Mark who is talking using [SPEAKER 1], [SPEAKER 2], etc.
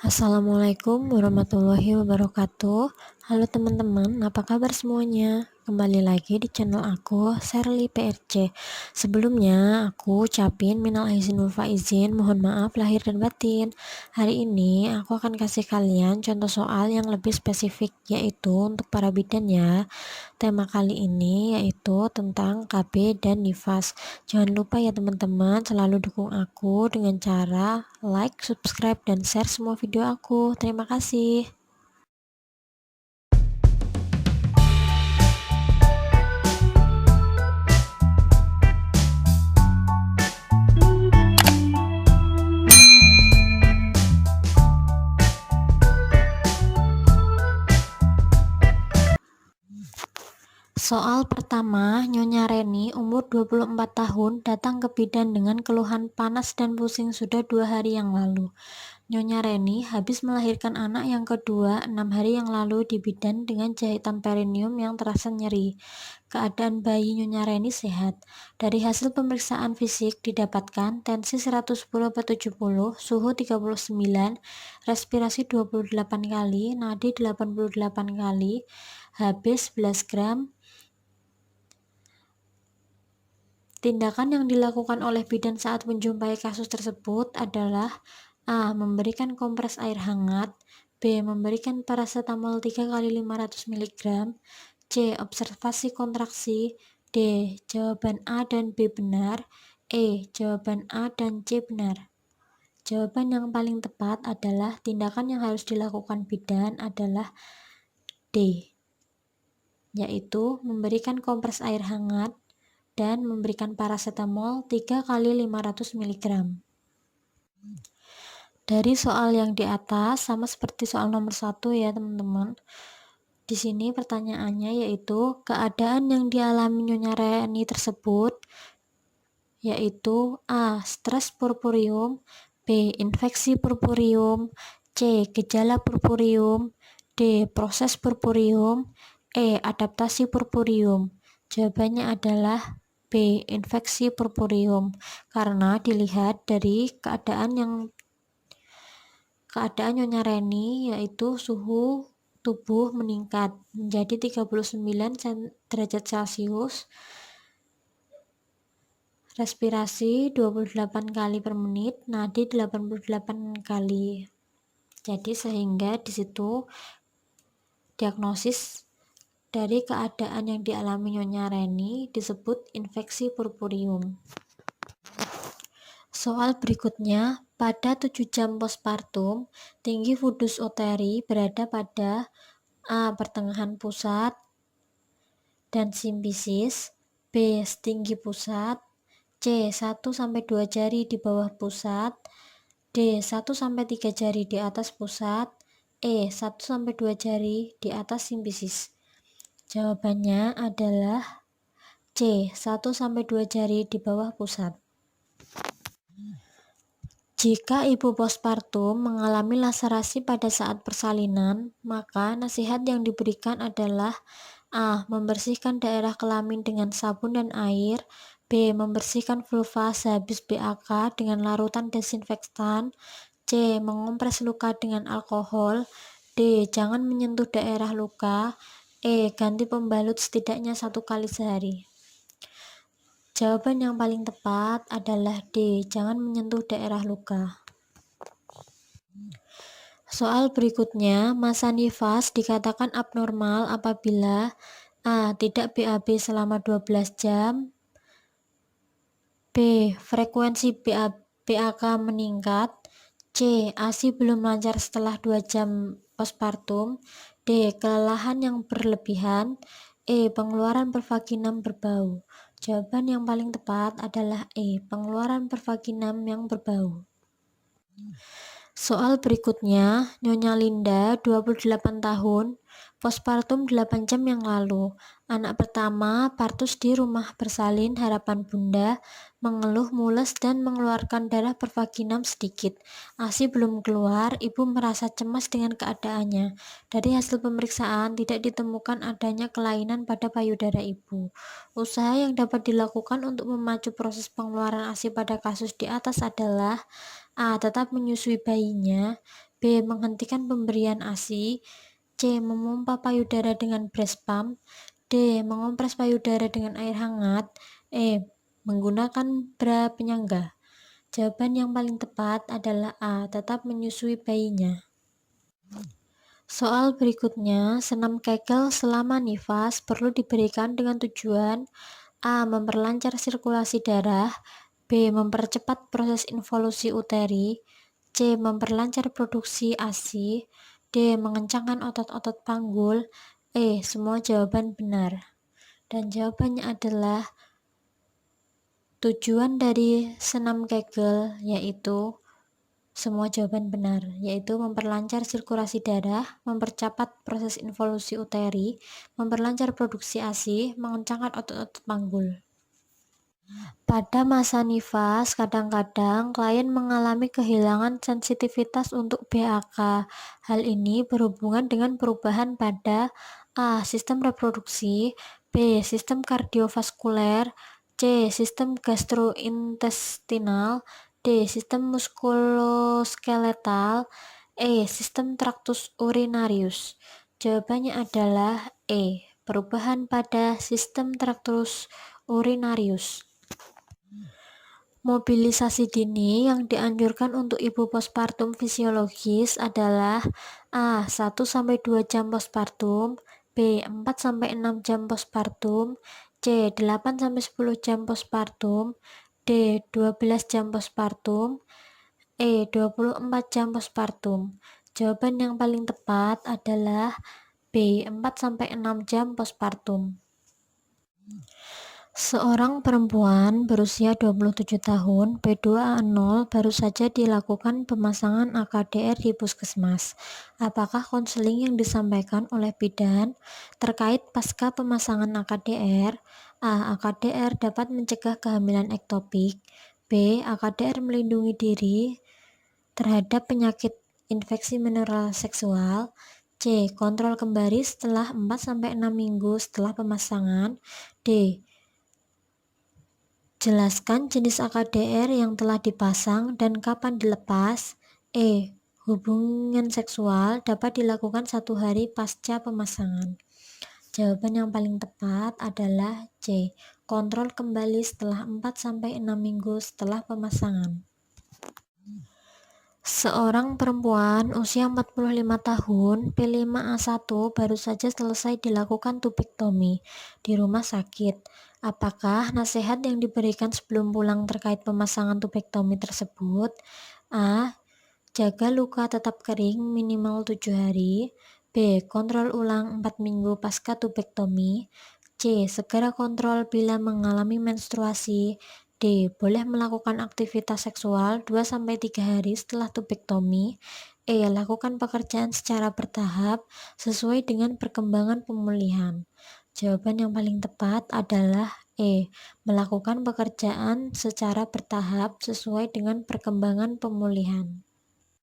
[SPEAKER 1] Assalamualaikum warahmatullahi wabarakatuh. Halo teman-teman, apa kabar semuanya? Kembali lagi di channel aku, Sherly PRC. Sebelumnya, aku ucapin minal aizin wal faizin, mohon maaf lahir dan batin. Hari ini, aku akan kasih kalian contoh soal yang lebih spesifik, yaitu untuk para bidan ya. Tema kali ini yaitu tentang KB dan nifas. Jangan lupa ya teman-teman, selalu dukung aku dengan cara like, subscribe, dan share semua video aku. Terima kasih. Soal pertama, Nyonya Reni, umur 24 tahun, datang ke bidan dengan keluhan panas dan pusing sudah 2 hari yang lalu. Nyonya Reni habis melahirkan anak yang kedua 6 hari yang lalu di bidan dengan jahitan perineum yang terasa nyeri. Keadaan bayi Nyonya Reni sehat. Dari hasil pemeriksaan fisik didapatkan tensi 110/70, suhu 39, respirasi 28 kali, nadi 88 kali, HB 11 gram. Tindakan yang dilakukan oleh bidan saat menjumpai kasus tersebut adalah A. Memberikan kompres air hangat, B. Memberikan paracetamol 3 kali 500 mg, C. Observasi kontraksi, D. Jawaban A dan B benar, E. Jawaban A dan C benar. Jawaban yang paling tepat adalah tindakan yang harus dilakukan bidan adalah D, yaitu memberikan kompres air hangat dan memberikan paracetamol 3 kali 500 mg. Dari soal yang di atas sama seperti soal nomor 1 ya teman-teman. Di sini pertanyaannya yaitu keadaan yang dialami Nyonya Reni tersebut yaitu A. Stres purpurium, B. Infeksi purpurium, C. Gejala purpurium, D. Proses purpurium, E. Adaptasi purpurium. Jawabannya adalah B. Infeksi purpurium, karena dilihat dari keadaan Nyonya Reni yaitu suhu tubuh meningkat menjadi 39 derajat Celcius, respirasi 28 kali per menit, nadi 88 kali. Jadi sehingga di situ diagnosis dari keadaan yang dialami Nyonya Reni disebut infeksi purpurium. Soal berikutnya, pada 7 jam postpartum, tinggi fundus uteri berada pada A. Pertengahan pusat dan simpisis, B. Setinggi pusat, C. 1-2 jari di bawah pusat, D. 1-3 jari di atas pusat, E. 1-2 jari di atas simpisis. Jawabannya adalah C. 1-2 jari di bawah pusat. Jika ibu postpartum mengalami laserasi pada saat persalinan, maka nasihat yang diberikan adalah A. Membersihkan daerah kelamin dengan sabun dan air, B. Membersihkan vulva sehabis BAK dengan larutan desinfektan, C. Mengompres luka dengan alkohol, D. Jangan menyentuh daerah luka, E. Ganti pembalut setidaknya 1 kali sehari. Jawaban yang paling tepat adalah D. Jangan menyentuh daerah luka. Soal berikutnya, massa nifas dikatakan abnormal apabila A. Tidak BAB selama 12 jam, B. Frekuensi BAK meningkat, C. ASI belum lancar setelah 2 jam postpartum, D. Kelelahan yang berlebihan, E. Pengeluaran pervaginam berbau. Jawaban yang paling tepat adalah E. Pengeluaran pervaginam yang berbau. Soal berikutnya, Nyonya Linda, 28 tahun, postpartum 8 jam yang lalu. Anak pertama, partus di rumah bersalin harapan bunda, mengeluh mules dan mengeluarkan darah pervaginam sedikit. ASI belum keluar, ibu merasa cemas dengan keadaannya. Dari hasil pemeriksaan, tidak ditemukan adanya kelainan pada payudara ibu. Usaha yang dapat dilakukan untuk memacu proses pengeluaran ASI pada kasus di atas adalah A. Tetap menyusui bayinya, B. B. Menghentikan pemberian ASI. C. Memompa payudara dengan breast pump. D. Mengompres payudara dengan air hangat. E. Menggunakan bra penyangga. Jawaban yang paling tepat adalah A. Tetap menyusui bayinya. Soal berikutnya, senam Kegel selama nifas perlu diberikan dengan tujuan A. Memperlancar sirkulasi darah. B. Mempercepat proses involusi uteri. C. Memperlancar produksi ASI. D. Mengencangkan otot-otot panggul. E. Semua jawaban benar. Dan jawabannya adalah tujuan dari senam Kegel yaitu semua jawaban benar, yaitu memperlancar sirkulasi darah, mempercepat proses involusi uteri, memperlancar produksi ASI, mengencangkan otot-otot panggul. Pada masa nifas, kadang-kadang klien mengalami kehilangan sensitivitas untuk BAK. Hal ini berhubungan dengan perubahan pada A. Sistem reproduksi, B. Sistem kardiovaskuler, C. Sistem gastrointestinal, D. Sistem muskuloskeletal, E. Sistem traktus urinarius. Jawabannya adalah E. Perubahan pada sistem traktus urinarius. Mobilisasi dini yang dianjurkan untuk ibu postpartum fisiologis adalah A. 1-2 jam postpartum, B. 4-6 jam postpartum, C. 8-10 jam postpartum, D. 12 jam postpartum, E. 24 jam postpartum. Jawaban yang paling tepat adalah B. 4-6 jam postpartum. Seorang perempuan berusia 27 tahun, B2A0, baru saja dilakukan pemasangan AKDR di puskesmas. Apakah konseling yang disampaikan oleh bidan terkait pasca pemasangan AKDR? A. AKDR dapat mencegah kehamilan ektopik. B. AKDR melindungi diri terhadap penyakit infeksi mineral seksual. C. Kontrol kembali setelah 4-6 minggu setelah pemasangan. D. Jelaskan jenis AKDR yang telah dipasang dan kapan dilepas. E. Hubungan seksual dapat dilakukan 1 hari pasca pemasangan. Jawaban yang paling tepat adalah C. Kontrol kembali setelah 4-6 minggu setelah pemasangan. Seorang perempuan usia 45 tahun, P5A1, baru saja selesai dilakukan tubektomi di rumah sakit. Apakah nasihat yang diberikan sebelum pulang terkait pemasangan tubektomi tersebut? A. Jaga luka tetap kering minimal 7 hari. B. Kontrol ulang 4 minggu pasca tubektomi. C. Segera kontrol bila mengalami menstruasi. D. Boleh melakukan aktivitas seksual 2-3 hari setelah tubektomi. E. Lakukan pekerjaan secara bertahap sesuai dengan perkembangan pemulihan. Jawaban yang paling tepat adalah E. Melakukan pekerjaan secara bertahap sesuai dengan perkembangan pemulihan.